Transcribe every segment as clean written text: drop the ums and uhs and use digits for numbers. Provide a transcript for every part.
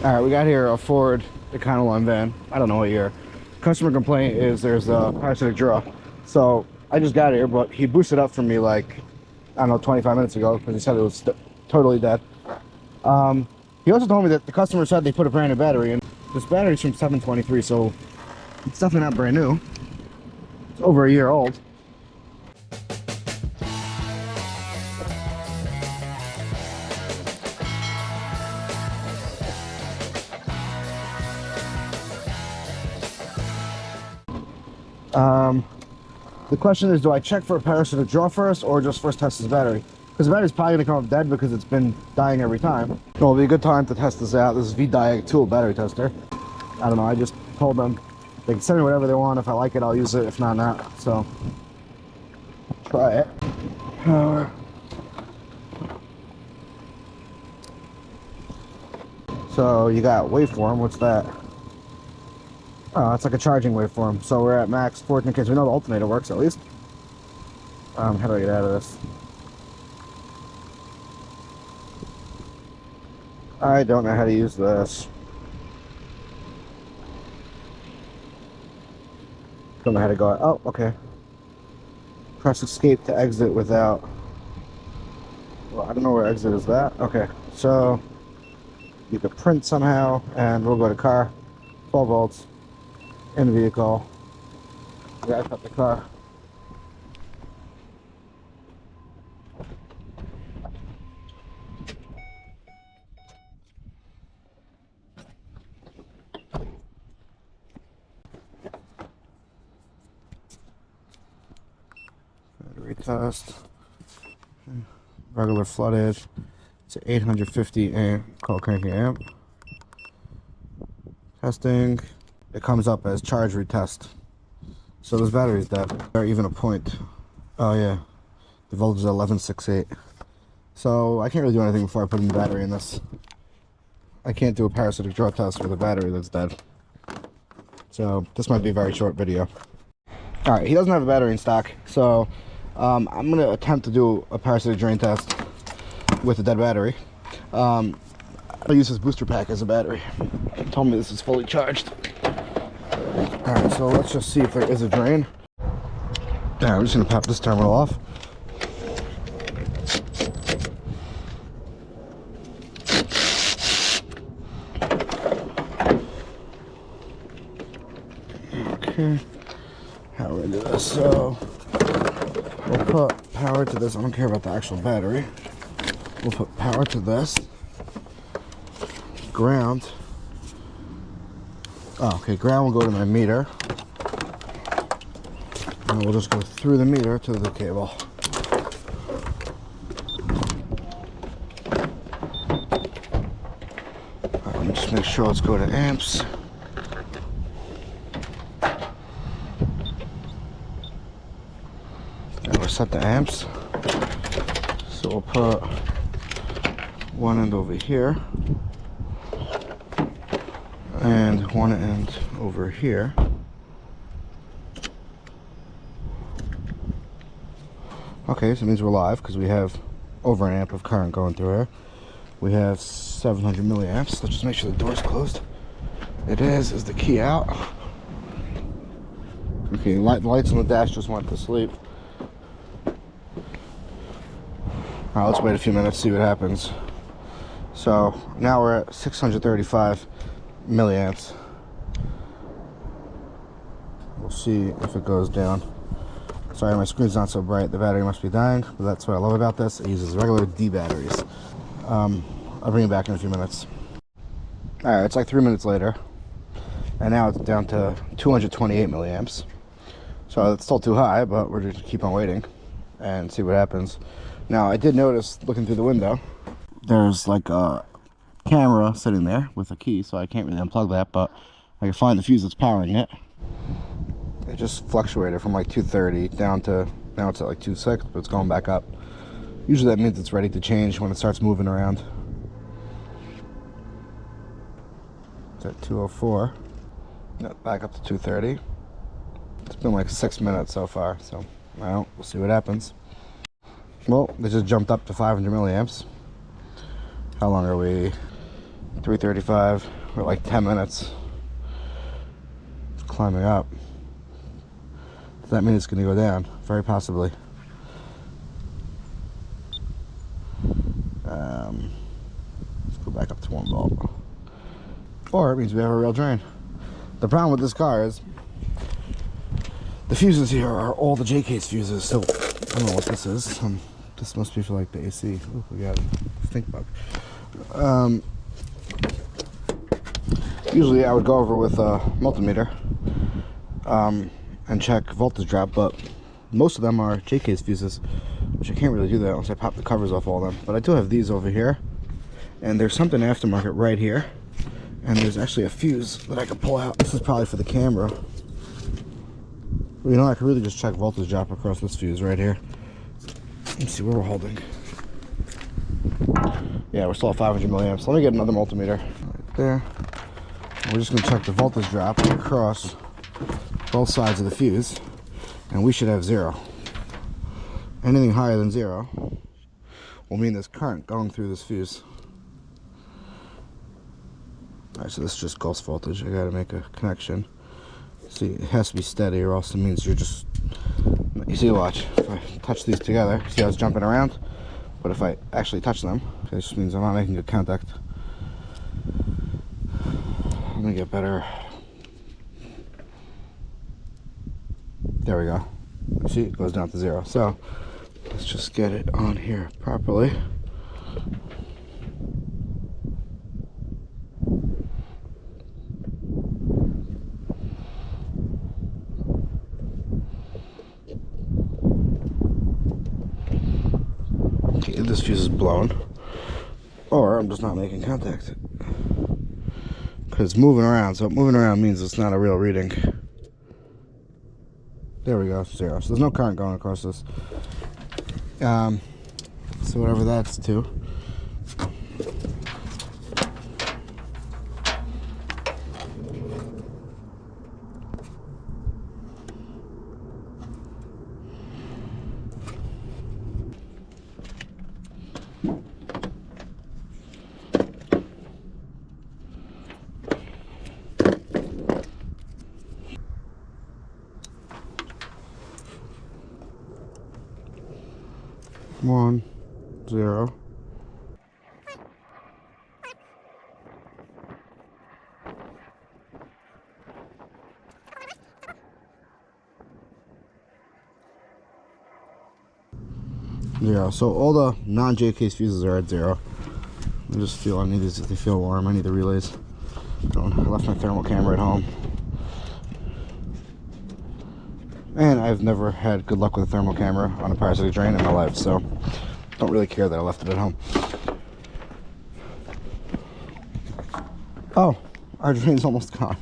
All right, we got here a Ford E350 van. I don't know what year. Customer complaint is there's a parasitic draw. So I just got here, but he boosted up for me like, I don't know, 25 minutes ago because he said it was totally dead. He also told me that the customer said they put a brand new battery in. This battery's from 723, so it's definitely not brand new. It's over a year old. The question is, do I check for a parasitic draw first or just first test this battery? Because the battery's probably going to come up dead because it's been dying every time. Well, it'll be a good time to test this out. This is Vdiagtool battery tester. I don't know, I just told them they can send me whatever they want. If I like it, I'll use it. If not, not. So, try it. Power. So, you got waveform. What's that? Oh, it's like a charging waveform. So we're at max 14 kids. We know the alternator works at least. How do I get out of this? I don't know how to use this. Don't know how to go out. Oh, okay. Press escape to exit without. Well, I don't know where exit is that. Okay, so you could print somehow, and we'll go to car. 12 volts. In the vehicle. Yeah, I cut the car. Battery test. Regular flooded. It's an 850 amp called cranking amp. Testing. It comes up as charge retest. So this battery is dead. Or even a point. Oh yeah. The voltage is 1168. So I can't really do anything before I put in the battery in this. I can't do a parasitic draw test with a battery that's dead. So this might be a very short video. Alright, he doesn't have a battery in stock. So I'm going to attempt to do a parasitic drain test with a dead battery. I'll use this booster pack as a battery. He told me this is fully charged. Alright, so let's just see if there is a drain. Alright, I'm just going to pop this terminal off. Okay, how do I do this? So, we'll put power to this. I don't care about the actual battery. We'll put power to this. Ground. Oh, okay, ground will go to my meter. And we'll just go through the meter to the cable. Alright, let me just make sure. Let's go to amps. And we'll set the amps. So we'll put one end over here. And one end over here. Okay, so it means we're live because we have over an amp of current going through here. We have 700 milliamps. Let's just make sure the door's closed. It is the key out. Okay, the lights on the dash just went to sleep. Alright, let's wait a few minutes, see what happens. So now we're at 635 milliamps. We'll see if it goes down. Sorry, my screen's not so bright. The battery must be dying, but that's what I love about this. It uses regular D batteries. I'll bring it back in a few minutes. Alright, it's like 3 minutes later, and now it's down to 228 milliamps. So it's still too high, but we're just keep on waiting and see what happens. Now, I did notice, looking through the window, there's like a camera sitting there with a key, so I can't really unplug that, but I can find the fuse that's powering it. It just fluctuated from like 230 down to, now it's at like 2.6, but it's going back up. Usually that means it's ready to change when it starts moving around. It's at 204. Back up to 230. It's been like 6 minutes so far, so well, we'll see what happens. Well, they just jumped up to 500 milliamps. How long are we? 335. We're like 10 minutes. It's climbing up. Does that mean it's going to go down? Very possibly. Let's go back up to 1 volt. Or it means we have a real drain. The problem with this car is the fuses here are all the J-case fuses, so I don't know what this is. This must be for like the AC. Ooh, we got a stink bug. Usually I would go over with a multimeter and check voltage drop, but most of them are J-case fuses, which I can't really do that unless I pop the covers off all of them. But I do have these over here, and there's something aftermarket right here, and there's actually a fuse that I could pull out. This is probably for the camera. Well, you know, I could really just check voltage drop across this fuse right here. Let's see where we're holding. Yeah, we're still at 500 milliamps. Let me get another multimeter right there. We're just going to check the voltage drop across both sides of the fuse, and we should have 0. Anything higher than 0 will mean there's current going through this fuse. Alright, so this is just ghost voltage. I gotta make a connection. See, it has to be steady, or else it means you're just... You see, watch. If I touch these together, see how it's jumping around? But if I actually touch them, it just means I'm not making good contact. Let me get better. There we go. See, it goes down to 0. So, let's just get it on here properly. Okay, this fuse is blown, or I'm just not making contact. Because it's moving around, so moving around means it's not a real reading. There we go, 0. So there's no current going across this. So whatever that's to. One, 0. Yeah, so all the non-J-case fuses are at 0. I just feel I need these, they feel warm. I need the relays. I left my thermal camera at home. And I've never had good luck with a thermal camera on a Parasitic drain in my life, so don't really care that I left it at home. Oh, our drain's almost gone.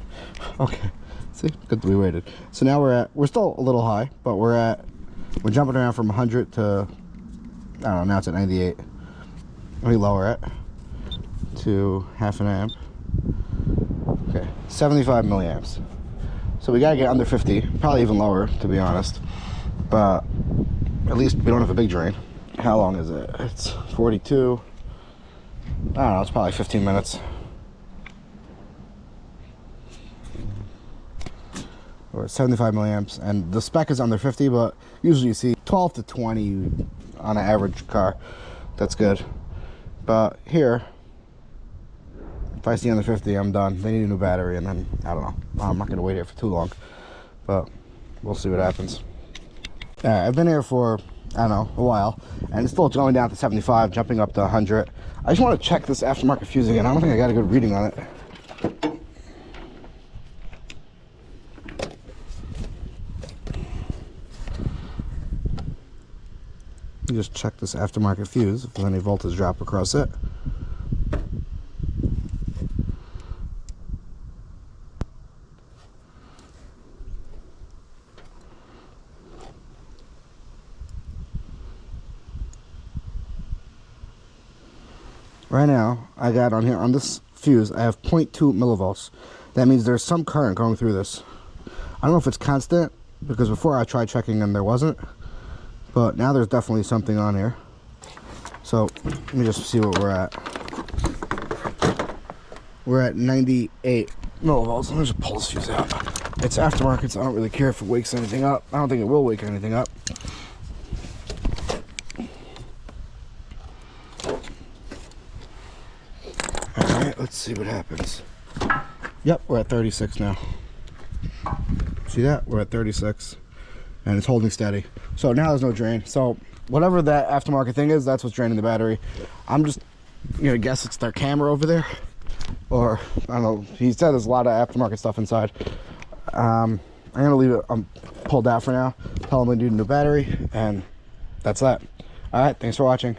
Okay, see, good that we waited. So now we're still a little high, but we're jumping around from 100 to, I don't know, now it's at 98. Let me lower it to 0.5 amp. Okay, 75 milliamps. So we gotta get under 50, probably even lower, to be honest. But at least we don't have a big drain. How long is it? It's 42. I don't know, it's probably 15 minutes. We're at 75 milliamps, and the spec is under 50, but usually you see 12 to 20 on an average car. That's good. But here, if I see under 50, I'm done. They need a new battery, and then, I don't know. I'm not going to wait here for too long, but we'll see what happens. Alright, I've been here for, I don't know, a while, and it's still going down to 75, jumping up to 100. I just want to check this aftermarket fuse again. I don't think I got a good reading on it. Just check this aftermarket fuse if there's any voltage drop across it. Right now, I got on here, on this fuse, I have 0.2 millivolts. That means there's some current going through this. I don't know if it's constant, because before I tried checking and there wasn't. But now there's definitely something on here. So, let me just see what we're at. we're at 98 millivolts. Let me just pull this fuse out. It's aftermarket, so I don't really care if it wakes anything up. I don't think it will wake anything up. Alright, let's see what happens. Yep, we're at 36 now. See that? We're at 36. And it's holding steady. So now there's no drain. So whatever that aftermarket thing is, that's what's draining the battery. I'm just gonna guess it's their camera over there. Or, I don't know, he said there's a lot of aftermarket stuff inside. I'm gonna leave it pulled out for now. Tell him we need a new battery, and that's that. Alright, thanks for watching.